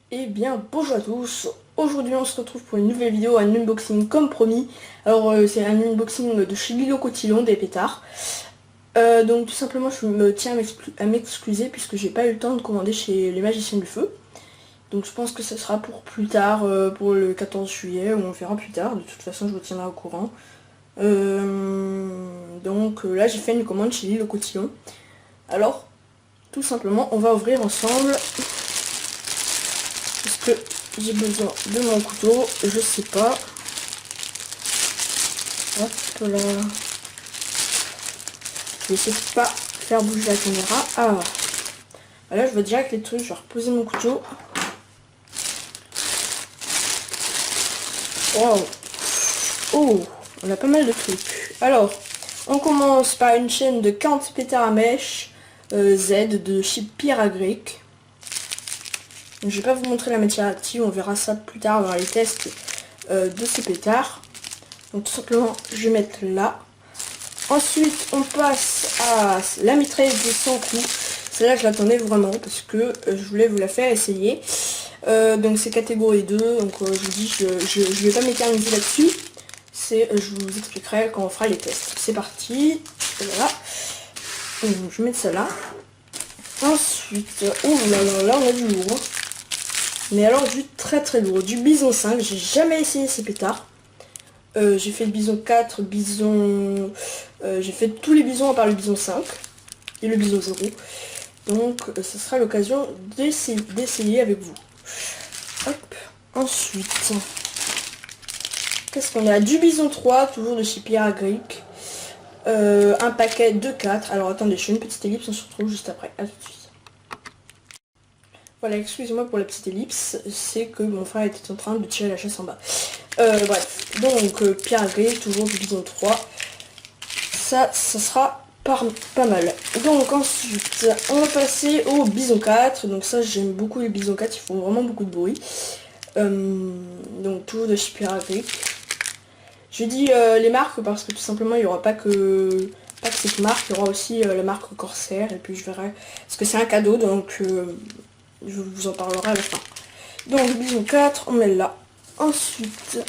Eh bien, bonjour à tous. Aujourd'hui, on se retrouve pour une nouvelle vidéo, un unboxing comme promis. Alors, c'est un unboxing de chez Lilo Cotillon, des pétards. Donc, tout simplement, je me tiens à m'excuser puisque j'ai pas eu le temps de commander chez les Magiciens du Feu. Donc, je pense que ce sera pour plus tard, pour le 14 juillet, ou on verra plus tard. De toute façon, je vous tiendrai au courant. Là, j'ai fait une commande chez Lilo Cotillon. Alors, tout simplement, on va ouvrir ensemble. Parce que j'ai besoin de mon couteau, je sais pas. Hop là. Je vais essayer de pas faire bouger la caméra. Ah, voilà, je vois direct les trucs, je vais reposer mon couteau. Wow. Oh, on a pas mal de trucs. Alors, on commence par une chaîne de 40 pétards à mèche Z de chez Pyragrek. Je vais pas vous montrer la matière active, on verra ça plus tard dans les tests de ces pétards. Donc tout simplement, je vais mettre là. Ensuite, on passe à la mitrailleuse de 100 coups. Celle-là, je l'attendais vraiment parce que je voulais vous la faire essayer. Donc c'est catégorie 2, donc je vous dis, je vais pas m'éterniser là-dessus. Je vous expliquerai quand on fera les tests. C'est parti, voilà. Donc, je vais mettre ça là. Ensuite, oh là là, là on a du lourd. Hein. Mais alors du très très lourd, du bison 5, j'ai jamais essayé ces pétards. J'ai fait le bison 4, bison... j'ai fait tous les bisons à part le bison 5 et le bison 0. Donc ce sera l'occasion d'essayer avec vous. Hop. Ensuite, qu'est-ce qu'on a? Du bison 3, toujours de chez Pyragrek. Un paquet de 4. Alors attendez, je fais une petite ellipse, on se retrouve juste après. À tout de suite. Voilà, excusez-moi pour la petite ellipse, c'est que mon frère était en train de tirer la chaise en bas. Bref, donc Pyragrek, toujours du bison 3. Ça sera pas mal. Donc ensuite, on va passer au bison 4. Donc ça, j'aime beaucoup les bison 4, ils font vraiment beaucoup de bruit. Donc toujours de chez Pyragrek. Je dis les marques parce que tout simplement, il n'y aura pas que cette marque, il y aura aussi la marque Corsair. Et puis je verrai, parce que c'est un cadeau, donc je vous en parlerai à la fin. Donc bison 4, on met là. Ensuite,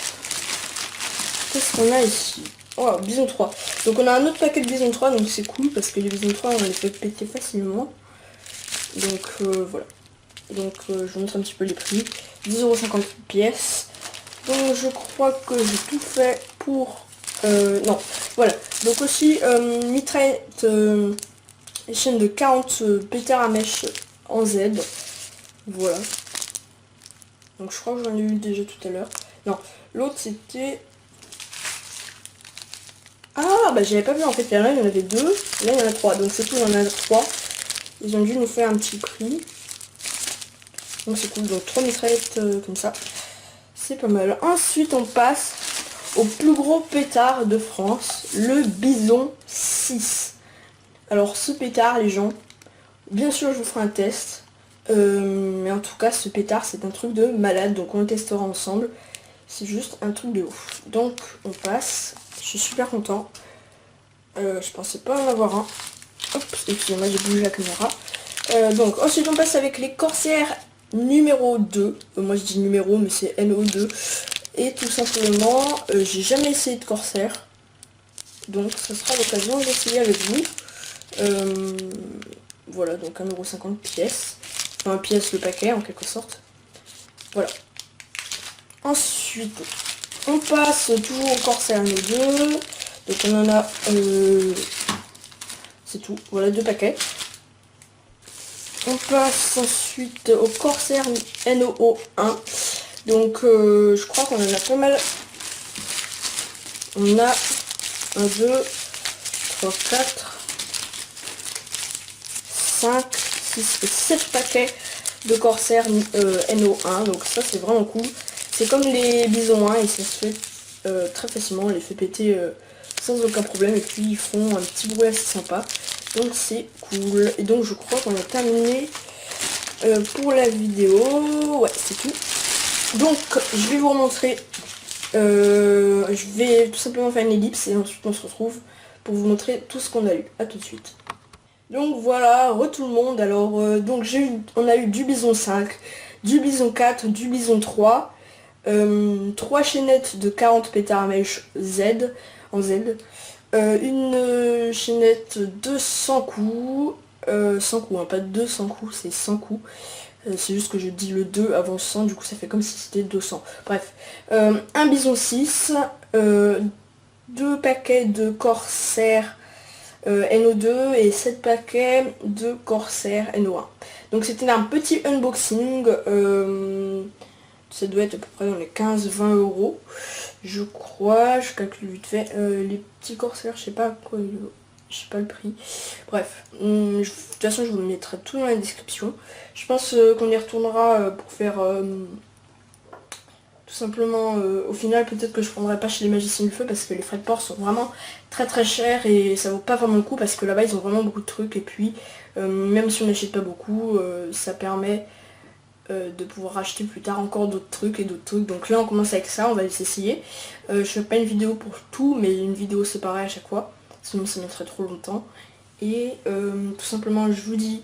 qu'est-ce qu'on a ici? Oh, bison 3. Donc on a un autre paquet de bison 3, donc c'est cool parce que les bison 3 on les fait péter facilement. Donc voilà. Donc je vous montre un petit peu les prix. 10,50€ pièce. Donc je crois que j'ai tout fait pour... non, voilà. Donc aussi mitraillette chaîne de 40 pétards à mèche en Z. Voilà. Donc je crois que j'en ai eu déjà tout à l'heure. Non, l'autre c'était... Ah bah j'avais pas vu en fait, là il y en avait 2, là il y en a 3, donc c'est tout, il y en a 3. Ils ont dû nous faire un petit prix. Donc c'est cool, donc 3 mitraillettes comme ça. C'est pas mal. Ensuite on passe au plus gros pétard de France, le bison 6. Alors ce pétard les gens, bien sûr je vous ferai un test. Mais en tout cas ce pétard c'est un truc de malade, donc on le testera ensemble. C'est juste un truc de ouf. Donc on passe, je suis super content. Je pensais pas en avoir un. Hop, excusez-moi, j'ai bougé la caméra. Donc ensuite on passe avec les Corsair numéro 2. Moi je dis numéro mais c'est NO2. Et tout simplement, j'ai jamais essayé de Corsair. Donc ça sera l'occasion d'essayer avec vous. Voilà, donc 1,50€ pièce. Enfin pièce le paquet en quelque sorte. Voilà. Ensuite, on passe toujours au Corsair NO2. Donc on en a... c'est tout. Voilà, 2 paquets. On passe ensuite au Corsair NO1. Donc je crois qu'on en a pas mal. On a 1, 2, 3, 4, 5, 6 et 7 paquets de Corsair NO1. Donc ça c'est vraiment cool. C'est comme les bisons 1 et ça se fait très facilement. On les fait péter sans aucun problème. Et puis ils font un petit bruit assez sympa. Donc c'est cool. Et donc je crois qu'on a terminé pour la vidéo. Ouais, c'est tout. Donc je vais vous remontrer. Je vais tout simplement faire une ellipse et ensuite on se retrouve pour vous montrer tout ce qu'on a eu. A tout de suite. Donc voilà, tout le monde. Alors donc on a eu du bison 5, du bison 4, du bison 3, 3 chaînettes de 40 pétards à mèche Z, en Z, une chaînette de 100 coups, 100 coups, hein, pas 200 coups, c'est 100 coups. C'est juste que je dis le 2 avant 100, du coup ça fait comme si c'était 200. Bref, un bison 6, 2 paquets de Corsair NO2 et 7 paquets de Corsair NO1. Donc c'était un petit unboxing, ça doit être à peu près dans les 15-20 euros, je crois, je calcule vite fait. Les petits Corsair, je sais pas quoi, je sais pas le prix. Bref, de toute façon je vous mettrai tout dans la description. Je pense qu'on y retournera pour faire tout simplement, au final peut-être que je prendrai pas chez les magiciens du feu parce que les frais de port sont vraiment très chers et ça vaut pas vraiment le coup parce que là-bas ils ont vraiment beaucoup de trucs et puis même si on n'achète pas beaucoup, ça permet de pouvoir acheter plus tard encore d'autres trucs et d'autres trucs. Donc là on commence avec ça, on va les essayer. Je fais pas une vidéo pour tout mais une vidéo séparée à chaque fois, sinon ça mettrait trop longtemps. Et tout simplement je vous dis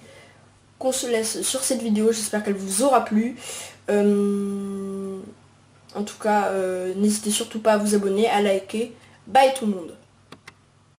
qu'on se laisse sur cette vidéo, j'espère qu'elle vous aura plu. En tout cas, n'hésitez surtout pas à vous abonner, à liker. Bye tout le monde.